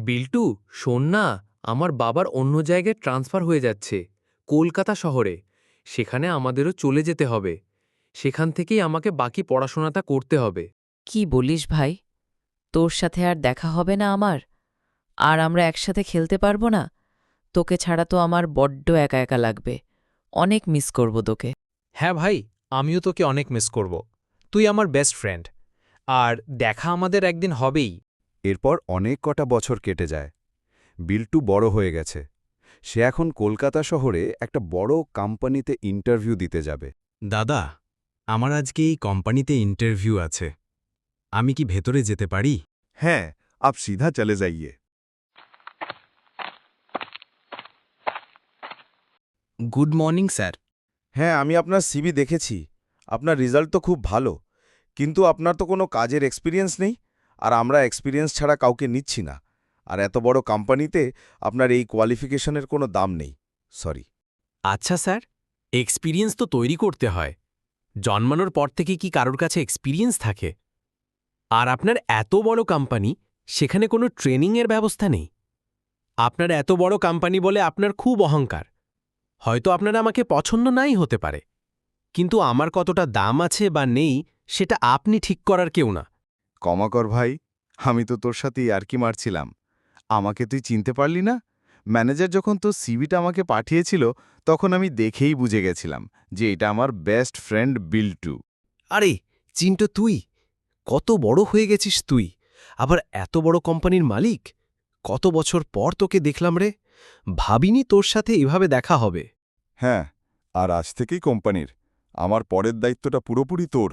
বিল্টু, শোন না, আমার বাবার অন্য জায়গায় ট্রান্সফার হয়ে যাচ্ছে, কলকাতা শহরে। সেখানে আমাদেরও চলে যেতে হবে। সেখান থেকেই আমাকে বাকি পড়াশোনাটা করতে হবে। কি বলিস ভাই? তোর সাথে আর দেখা হবে না আমার? আর আমরা একসাথে খেলতে পারবো না? তোকে ছাড়া তো আমার বড্ড একা একা লাগবে। অনেক মিস করব তোকে। হ্যাঁ ভাই, আমিও তোকে অনেক মিস করব। তুই আমার বেস্ট ফ্রেন্ড। আর দেখা আমাদের একদিন হবেই। এরপর অনেক কটা বছর কেটে যায়। বিল্টু বড় হয়ে গেছে। সে এখন কলকাতা শহরে একটা বড় কোম্পানিতে ইন্টারভিউ দিতে যাবে। দাদা, আমার আজকে এই কোম্পানিতে ইন্টারভিউ আছে। আমি কি ভেতরে যেতে পারি? হ্যাঁ, আপ সিধা চলে যাইয়ে। Good morning sir. হ্যাঁ, আমি আপনার সিভি দেখেছি। আপনার রেজাল্ট তো খুব ভালো, কিন্তু আপনার তো কোনো কাজের এক্সপিরিয়েন্স নেই। আর আমরা এক্সপিরিয়েন্স ছাড়া কাউকে নিচ্ছি না। আর এত বড় কোম্পানিতে আপনার এই কোয়ালিফিকেশনের কোনো দাম নেই। সরি। আচ্ছা স্যার, এক্সপিরিয়েন্স তো তৈরি করতে হয়। জন্মানোর পর থেকে কি কারোর কাছে এক্সপিরিয়েন্স থাকে? আর আপনার এত বড় কোম্পানি, সেখানে কোনো ট্রেনিংয়ের ব্যবস্থা নেই। আপনার এত বড় কোম্পানি বলে আপনার খুব অহংকার। হয়তো আপনার আমাকে পছন্দ নাই হতে পারে, কিন্তু আমার কতটা দাম আছে বা নেই সেটা আপনি ঠিক করার কেউ না। ক্ষমা কর ভাই, আমি তো তোর সাথে ইয়ার্কি মারছিলাম। আমাকে তুই চিনতে পারলি না? ম্যানেজার যখন তোর সিভিটা আমাকে পাঠিয়েছিল, তখন আমি দেখেই বুঝে গেছিলাম যে এটা আমার বেস্ট ফ্রেন্ড বিল্টু। আরে চিন্টু, তুই কত বড় হয়ে গেছিস! তুই আবার এত বড় কোম্পানির মালিক। কত বছর পর তোকে দেখলাম রে। ভাবিনি তোর সাথে এভাবে দেখা হবে। হ্যাঁ, আর আজ থেকেই কোম্পানির। আমার পরের দায়িত্বটা পুরোপুরি তোর।